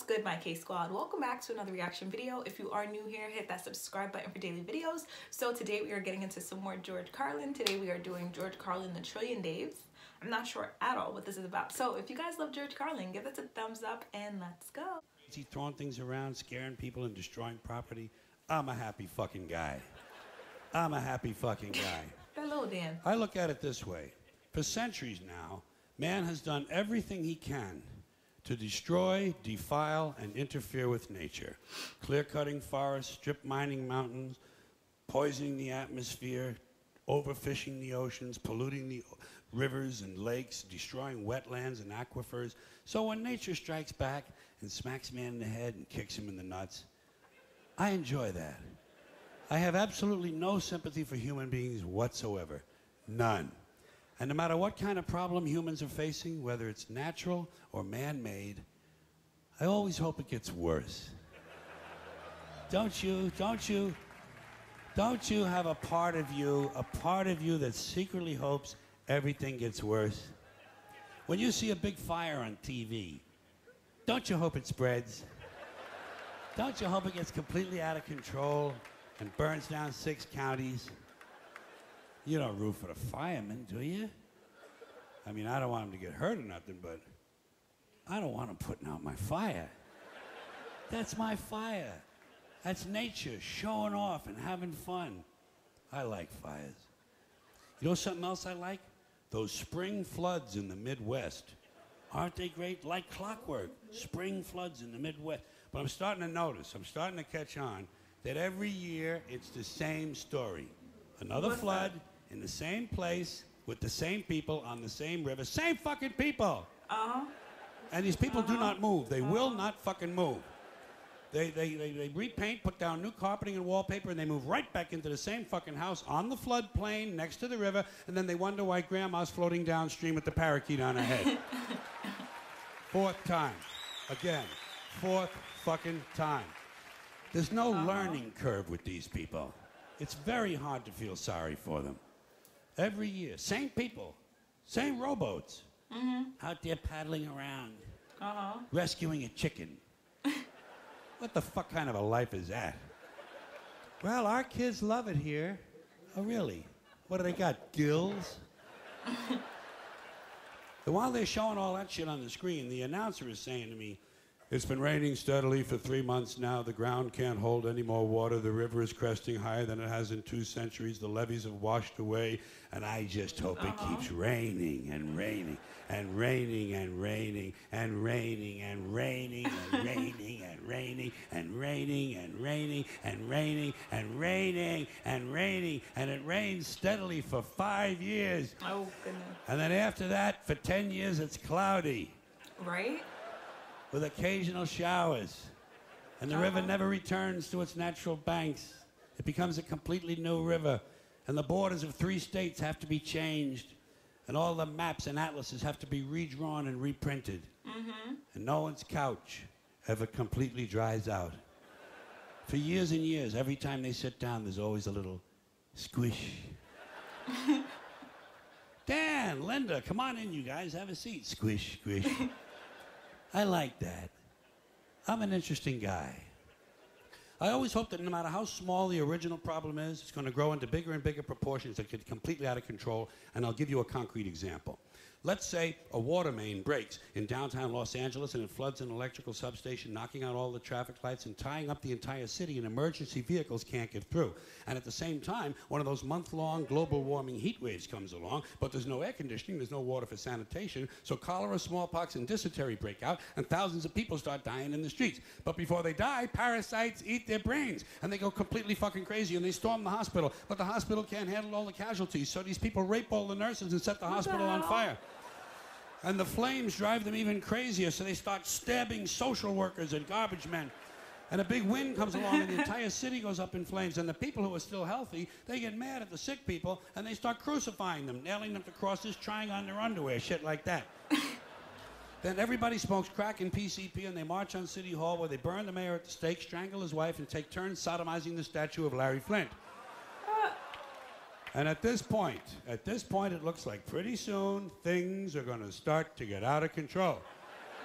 good, my K squad? Welcome back to another reaction video. If you are new here, hit that subscribe button for daily videos. So today we are getting into some more George Carlin. Today we are doing George Carlin, The Trillion Days. I'm not sure at all what this is about. So if you guys love George Carlin, give this a thumbs up and let's go. Is he throwing things around, scaring people and destroying property? I'm a happy fucking guy. I'm a happy fucking guy. That little Dan. I look at it this way. For centuries now, man has done everything he can to destroy, defile, and interfere with nature. Clear-cutting forests, strip mining mountains, poisoning the atmosphere, overfishing the oceans, polluting the rivers and lakes, destroying wetlands and aquifers. So when nature strikes back and smacks man in the head and kicks him in the nuts, I enjoy that. I have absolutely no sympathy for human beings whatsoever. None. And no matter what kind of problem humans are facing, whether it's natural or man-made, I always hope it gets worse. Don't you have a part of you that secretly hopes everything gets worse? When you see a big fire on TV, don't you hope it spreads? Don't you hope it gets completely out of control and burns down 6 counties? You don't root for the firemen, do you? I mean, I don't want them to get hurt or nothing, but I don't want them putting out my fire. That's my fire. That's nature showing off and having fun. I like fires. You know something else I like? Those spring floods in the Midwest. Aren't they great? Like clockwork. Spring floods in the Midwest. But I'm starting to notice, I'm starting to catch on that every year it's the same story. Another flood in the same place with the same people on the same river. Same fucking people. And these people do not move. They will not fucking move. They repaint, put down new carpeting and wallpaper, and they move right back into the same fucking house on the floodplain next to the river, and then they wonder why grandma's floating downstream with the parakeet on her head. 4th time. Again. 4th fucking time. There's no learning curve with these people. It's very hard to feel sorry for them. Every year, same people, same rowboats, out there paddling around, rescuing a chicken. What the fuck kind of a life is that? Well, our kids love it here. Oh, really? What do they got, gills? And while they're showing all that shit on the screen, the announcer is saying to me, "It's been raining steadily for 3 months now. The ground can't hold any more water. The river is cresting higher than it has in 2 centuries. The levees have washed away. And I just hope it keeps raining and raining and raining and raining and raining and raining and raining and raining and raining and raining and raining and raining and raining." And it rains steadily for 5 years. Oh, goodness. And then after that, for 10 years, it's cloudy. Right? With occasional showers. And the river never returns to its natural banks. It becomes a completely new river. And the borders of 3 states have to be changed. And all the maps and atlases have to be redrawn and reprinted. And no one's couch ever completely dries out. For years and years, every time they sit down, there's always a little squish. Dan, Linda, come on in, you guys. Have a seat. Squish, squish. I like that. I'm an interesting guy. I always hope that no matter how small the original problem is, it's going to grow into bigger and bigger proportions that get completely out of control, and I'll give you a concrete example. Let's say a water main breaks in downtown Los Angeles and it floods an electrical substation, knocking out all the traffic lights and tying up the entire city, and emergency vehicles can't get through. And at the same time, one of those month-long global warming heat waves comes along, but there's no air conditioning, there's no water for sanitation, so cholera, smallpox, and dysentery break out, and thousands of people start dying in the streets. But before they die, parasites eat their brains, and they go completely fucking crazy, and they storm the hospital, but the hospital can't handle all the casualties, so these people rape all the nurses and set the hospital on fire. And the flames drive them even crazier, so they start stabbing social workers and garbage men. And a big wind comes along and the entire city goes up in flames. And the people who are still healthy, they get mad at the sick people and they start crucifying them, nailing them to crosses, trying on their underwear, shit like that. Then everybody smokes crack and PCP and they march on City Hall where they burn the mayor at the stake, strangle his wife, and take turns sodomizing the statue of Larry Flint. And at this point, it looks like pretty soon things are going to start to get out of control.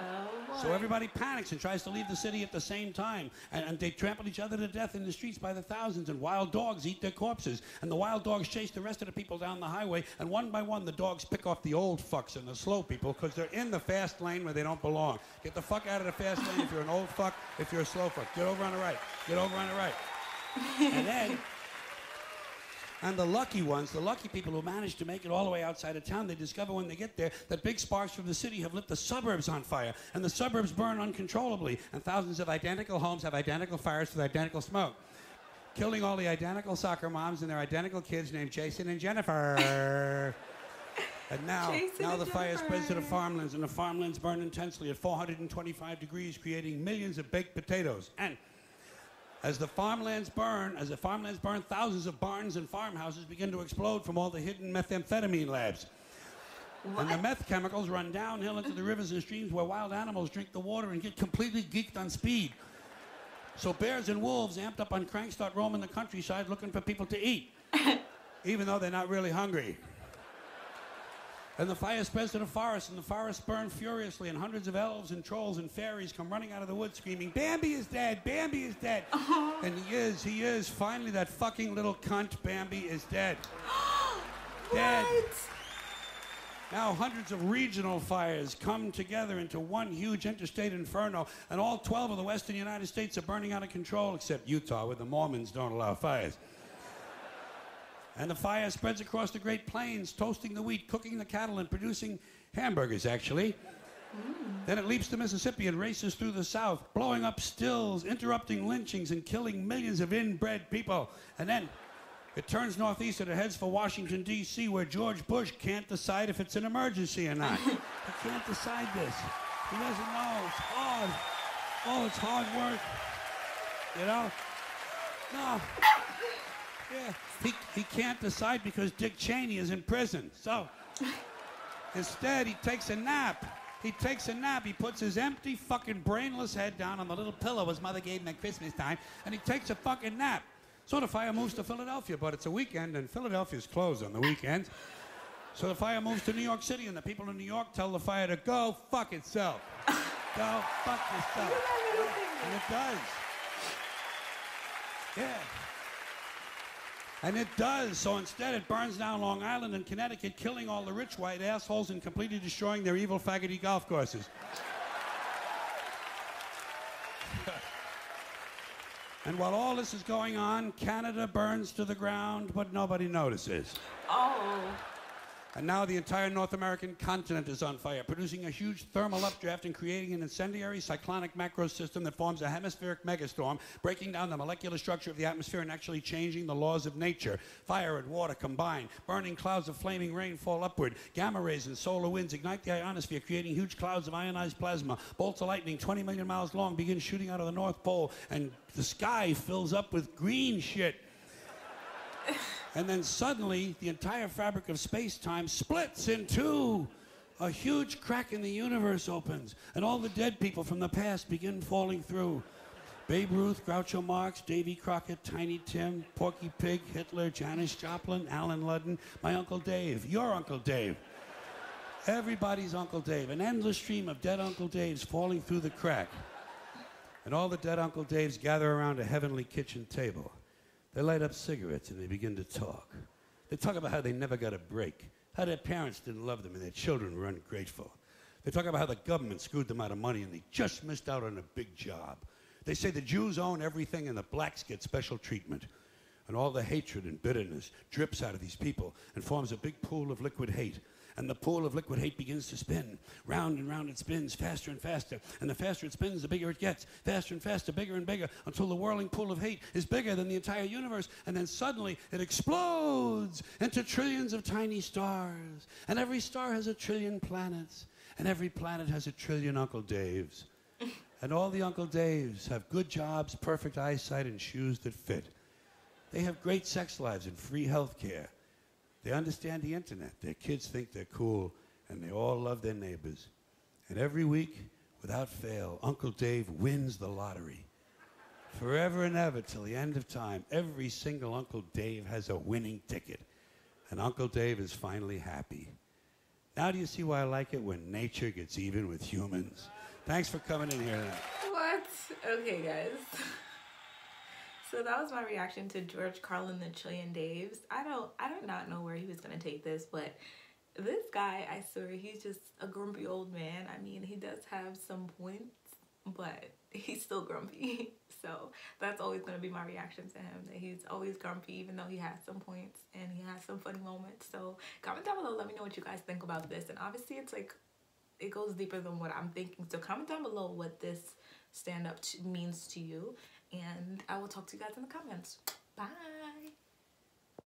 Oh, So boy. everybody panics and tries to leave the city at the same time. And they trample each other to death in the streets by the thousands, and wild dogs eat their corpses. And the wild dogs chase the rest of the people down the highway, and one by one the dogs pick off the old fucks and the slow people because they're in the fast lane where they don't belong. Get the fuck out of the fast lane if you're an old fuck, if you're a slow fuck. Get over on the right. Get over on the right. And then... And the lucky ones, the lucky people who manage to make it all the way outside of town, they discover when they get there that big sparks from the city have lit the suburbs on fire. And the suburbs burn uncontrollably. And thousands of identical homes have identical fires with identical smoke, killing all the identical soccer moms and their identical kids named Jason and Jennifer. And now the fire spreads to the farmlands, and the farmlands burn intensely at 425 degrees, creating millions of baked potatoes. And as the farmlands burn, thousands of barns and farmhouses begin to explode from all the hidden methamphetamine labs. What? And the meth chemicals run downhill into the rivers and streams where wild animals drink the water and get completely geeked on speed. So bears and wolves, amped up on crank, start roaming the countryside looking for people to eat, even though they're not really hungry. And the fire spreads to the forest, and the forests burn furiously, and hundreds of elves and trolls and fairies come running out of the woods screaming, Bambi is dead, Bambi is dead. And he is. Finally, that fucking little cunt, Bambi, is dead. Dead. Now hundreds of regional fires come together into one huge interstate inferno, and all 12 of the western United States are burning out of control, except Utah, where the Mormons don't allow fires. And the fire spreads across the Great Plains, toasting the wheat, cooking the cattle, and producing hamburgers, actually. Then it leaps the Mississippi and races through the South, blowing up stills, interrupting lynchings, and killing millions of inbred people. And then it turns northeast and it heads for Washington, D.C., where George Bush can't decide if it's an emergency or not. He can't decide this. He doesn't know. It's hard. Oh, it's hard work. You know? No. Yeah. He can't decide because Dick Cheney is in prison. So instead, he takes a nap. He puts his empty, fucking brainless head down on the little pillow his mother gave him at Christmas time, and he takes a fucking nap. So the fire moves to Philadelphia, but it's a weekend, and Philadelphia's closed on the weekends. So the fire moves to New York City, and the people in New York tell the fire to go fuck itself. Go fuck yourself. And it does. Yeah. And it does. So instead, it burns down Long Island and Connecticut, killing all the rich white assholes and completely destroying their evil faggoty golf courses. And while all this is going on, Canada burns to the ground, but nobody notices. Oh. And now the entire North American continent is on fire, producing a huge thermal updraft and creating an incendiary cyclonic macro system that forms a hemispheric megastorm, breaking down the molecular structure of the atmosphere and actually changing the laws of nature. Fire and water combine. Burning clouds of flaming rain fall upward. Gamma rays and solar winds ignite the ionosphere, creating huge clouds of ionized plasma. Bolts of lightning 20 million miles long begin shooting out of the North Pole, and the sky fills up with green shit. And then suddenly, the entire fabric of space-time splits in two. A huge crack in the universe opens, and all the dead people from the past begin falling through. Babe Ruth, Groucho Marx, Davy Crockett, Tiny Tim, Porky Pig, Hitler, Janis Joplin, Alan Ludden, my Uncle Dave, your Uncle Dave. Everybody's Uncle Dave. An endless stream of dead Uncle Daves falling through the crack. And all the dead Uncle Daves gather around a heavenly kitchen table. They light up cigarettes and they begin to talk. They talk about how they never got a break, how their parents didn't love them and their children were ungrateful. They talk about how the government screwed them out of money and they just missed out on a big job. They say the Jews own everything and the blacks get special treatment. And all the hatred and bitterness drips out of these people and forms a big pool of liquid hate. And the pool of liquid hate begins to spin. Round and round it spins, faster and faster. And the faster it spins, the bigger it gets. Faster and faster, bigger and bigger, until the whirling pool of hate is bigger than the entire universe. And then suddenly it explodes into trillions of tiny stars. And every star has a trillion planets. And every planet has a trillion Uncle Daves. And all the Uncle Daves have good jobs, perfect eyesight, and shoes that fit. They have great sex lives and free health care. They understand the internet. Their kids think they're cool, and they all love their neighbors. And every week, without fail, Uncle Dave wins the lottery. Forever and ever, till the end of time, every single Uncle Dave has a winning ticket. And Uncle Dave is finally happy. Now do you see why I like it when nature gets even with humans? Thanks for coming in here tonight. What? Okay, guys. So that was my reaction to George Carlin, the Trillion Daves. I do not know where he was gonna take this, but this guy, I swear, he's just a grumpy old man. I mean, he does have some points, but he's still grumpy. So that's always gonna be my reaction to him, that he's always grumpy, even though he has some points and he has some funny moments. So comment down below, let me know what you guys think about this. And obviously it's like, it goes deeper than what I'm thinking. So comment down below what this stand-up means to you. And I will talk to you guys in the comments. Bye.